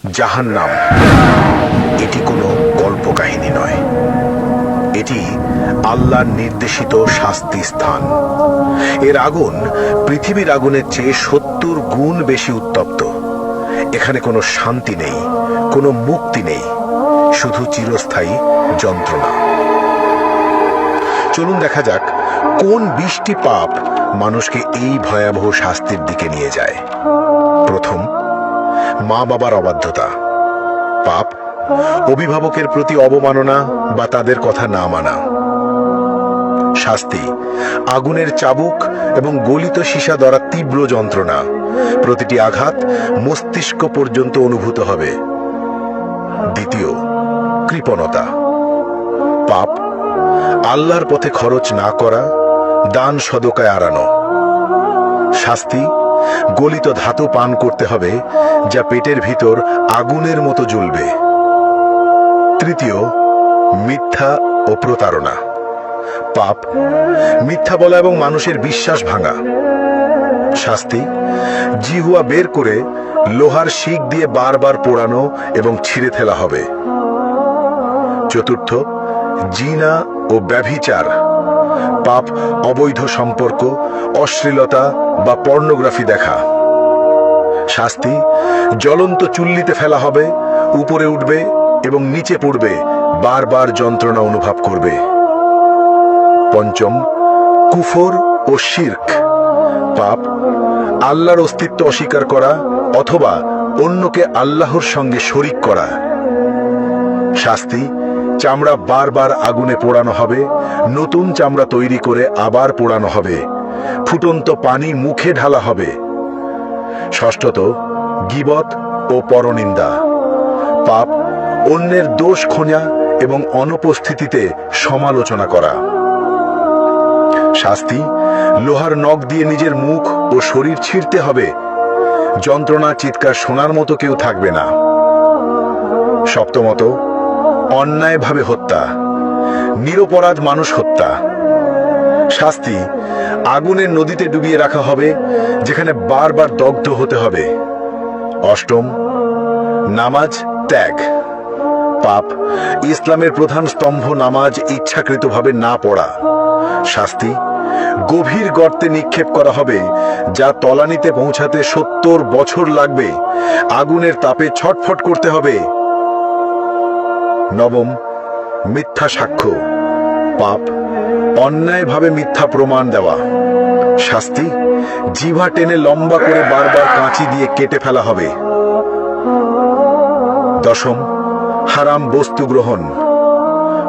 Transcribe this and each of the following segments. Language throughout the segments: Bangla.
জাহান্নাম এটি কোনো গল্প কাহিনী নয়, এটি আল্লাহর নির্দেশিত শাস্তি স্থান। এর আগুন পৃথিবীর আগুনের চেয়ে ৭০ গুণ বেশি উত্তপ্ত। এখানে কোনো শান্তি নেই, কোনো মুক্তি নেই, শুধু চিরস্থায়ী যন্ত্রণা। চলুন দেখা যাক কোন ২০টি পাপ মানুষকে এই ভয়াবহ শাস্তির দিকে নিয়ে যায়। প্রথম, মা বাবার অবাধ্যতা। পাপ অভিভাবকের প্রতি অবমাননা বা তাদের কথা না মানা। শাস্তি আগুনের চাবুক এবং গলিত সীসা দ্বারা তীব্র যন্ত্রণা। প্রতিটি আঘাত মস্তিষ্ক পর্যন্ত অনুভূত হবে। দ্বিতীয়, কৃপণতা। পাপ আল্লাহর পথে খরচ না করা, দান সদকায় আড়ানো। শাস্তি গলিত ধাতু পান করতে হবে, যা পেটের ভিতর আগুনের মতো জ্বলবে। তৃতীয়, মিথ্যা ও প্রতারণা। পাপ মিথ্যা বলা এবং মানুষের বিশ্বাস ভাঙা। শাস্তি জিহ্বা বের করে লোহার শিক দিয়ে বারবার পোড়ানো এবং ছিঁড়ে ফেলা হবে। চতুর্থ, জিনা ও ব্যভিচার। পাপ অবৈধ সম্পর্ক, অশ্লীলতা বা পর্নোগ্রাফি দেখা। শাস্তি জ্বলন্ত চুল্লিতে ফেলা হবে, উপরে উঠবে এবং নিচে পড়বে, বারবার যন্ত্রণা অনুভব করবে। পঞ্চম, কুফর ও শিরক। পাপ আল্লাহর অস্তিত্ব অস্বীকার করা অথবা অন্যকে আল্লাহর সঙ্গে শরিক করা। শাস্তি চামড়া বারবার আগুনে পোড়ানো হবে, নতুন চামড়া তৈরি করে আবার পোড়ানো হবে, ফুটন্ত পানি মুখে ঢালা হবে। ষষ্ঠত, গীবত ও পরনিন্দা। পাপ অন্যের দোষ খোঁজা এবং অনুপস্থিতিতে সমালোচনা করা। শাস্তি লোহার নখ দিয়ে নিজের মুখ ও শরীর ছিঁড়তে হবে, যন্ত্রণা চিৎকার শোনার মতো কেউ থাকবে না। সপ্তমত, অন্যায়ভাবে হত্যা, নিরপরাধ মানুষ হত্যা। শাস্তি আগুনের নদীতে ডুবিয়ে রাখা হবে, যেখানে বারবার দগ্ধ হতে হবে। অষ্টম, নামাজ ত্যাগ। পাপ ইসলামের প্রধান স্তম্ভ নামাজ ইচ্ছাকৃতভাবে না পড়া। শাস্তি গভীর গর্তে নিক্ষেপ করা হবে, যা তলানিতে পৌঁছাতে ৭০ বছর লাগবে, আগুনের তাপে ছটফট করতে হবে। নবম, মিথ্যা সাক্ষ্য। পাপ অন্যায়ভাবে মিথ্যা প্রমাণ দেওয়া। শাস্তি জিহ্বা টেনে লম্বা করে বারবার কাঁচি দিয়ে কেটে ফেলা হবে। দশম, হারাম বস্তু গ্রহণ।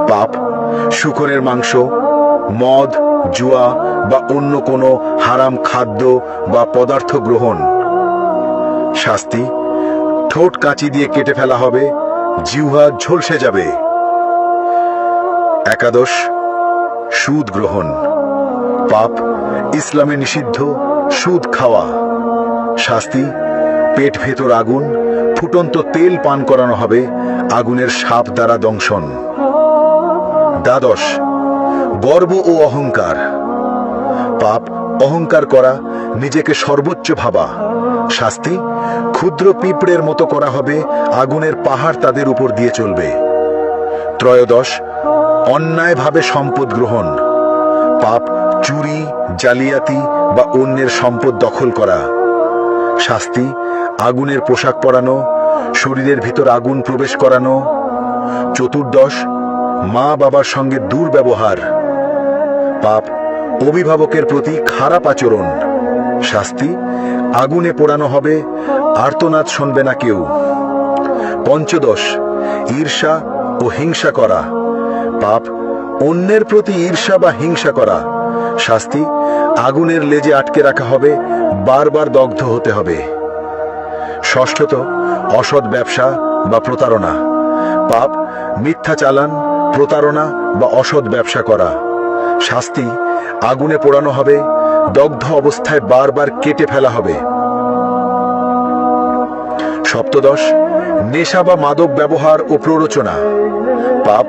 পাপ শূকরের মাংস, মদ, জুয়া বা অন্য কোনো হারাম খাদ্য বা পদার্থ গ্রহণ। শাস্তি ঠোঁট কাঁচি দিয়ে কেটে ফেলা হবে, জিহ্বা ঝলসে যাবে। একাদশ, সুদ গ্রহণ। পাপ ইসলামে নিষিদ্ধ সুদ খাওয়া। শাস্তি পেট ভেতর আগুন, ফুটন্ত তেল পান করানো হবে, আগুনের সাপ দ্বারা দংশন। দ্বাদশ, গর্ব ও অহংকার। পাপ অহংকার করা, নিজেকে সর্বোচ্চ ভাবা। শাস্তি ক্ষুদ্র পিঁপড়ের মতো করা হবে, আগুনের পাহাড় তাদের উপর দিয়ে চলবে। ত্রয়োদশ, অন্যায়ভাবে সম্পদ গ্রহণ। পাপ চুরি, জালিয়াতি বা অন্যের সম্পদ দখল করা। শাস্তি আগুনের পোশাক পরানো, শরীরের ভিতর আগুন প্রবেশ করানো। চতুর্দশ, মা বাবার সঙ্গে দুর্ব্যবহার। পাপ অভিভাবকের প্রতি খারাপ আচরণ। শাস্তি আগুনে পোড়ানো হবে, আর্তনাদ শুনবে না কেউ। পঞ্চদশ, ঈর্ষা ও হিংসা করা। পাপ অন্যের প্রতি ঈর্ষা বা হিংসা করা। শাস্তি আগুনের লেজে আটকে রাখা হবে, বারবার দগ্ধ হতে হবে। ষষ্ঠত, অসৎ ব্যবসা বা প্রতারণা। পাপ মিথ্যা চালান, প্রতারণা বা অসৎ ব্যবসা করা। শাস্তি আগুনে পোড়ানো হবে, দগ্ধ অবস্থায় বারবার কেটে ফেলা হবে। সপ্তদশ, নেশা বা মাদক ব্যবহার ও প্ররোচনা। পাপ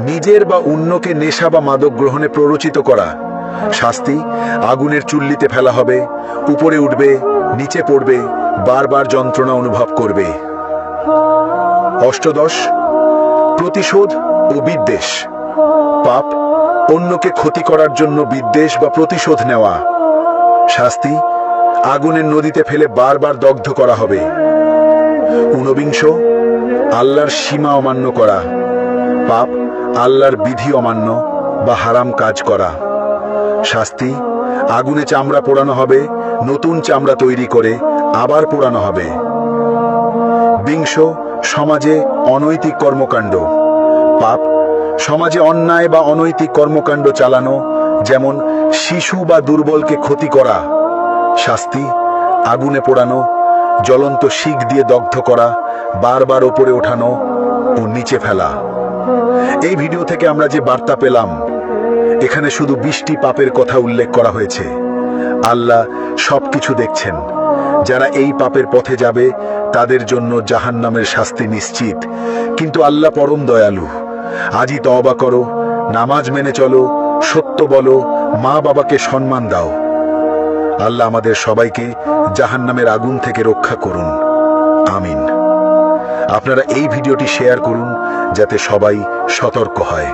নিজের বা অন্যকে নেশা বা মাদক গ্রহণে প্ররোচিত করা। শাস্তি আগুনের চুল্লিতে ফেলা হবে, উপরে উঠবে, নিচে পড়বে, বারবার যন্ত্রণা অনুভব করবে। অষ্টদশ প্রতিশোধ ও বিদ্বেষ। পাপ অন্যকে ক্ষতি করার জন্য বিদ্বেষ বা প্রতিশোধ নেওয়া। শাস্তি আগুনের নদীতে ফেলে বারবার দগ্ধ করা হবে। ঊনবিংশ আল্লাহর সীমা অমান্য করা। পাপ আল্লাহর বিধি অমান্য বা হারাম কাজ করা। শাস্তি আগুনে চামড়া পোড়ানো হবে, নতুন চামড়া তৈরি করে আবার পোড়ানো হবে। বিংশ সমাজে অনৈতিক কর্মকাণ্ড। পাপ সমাজে অন্যায় বা অনৈতিক কর্মকাণ্ড চালানো, যেমন শিশু বা দুর্বলকে ক্ষতি করা। শাস্তি আগুনে পোড়ানো, জ্বলন্ত শিক দিয়ে দগ্ধ করা, বারবার ওপরে ওঠানো ও নিচে ফেলা। এই ভিডিও থেকে আমরা যে বার্তা পেলাম, এখানে শুধু 20টি পাপের কথা উল্লেখ করা হয়েছে। আল্লাহ সবকিছু দেখছেন। যারা এই পাপের পথে যাবে তাদের জন্য জাহান্নামের শাস্তি নিশ্চিত। কিন্তু আল্লাহ পরম দয়ালু। আজই তওবা করো, নামাজ মেনে চলো, সত্য বলো, মা বাবাকে সম্মান দাও। আল্লাহ আমাদের সবাইকে জাহান্নামের আগুন থেকে রক্ষা করুন। আমিন। আপনারা এই ভিডিওটি শেয়ার করুন যাতে সবাই সতর্ক হয়।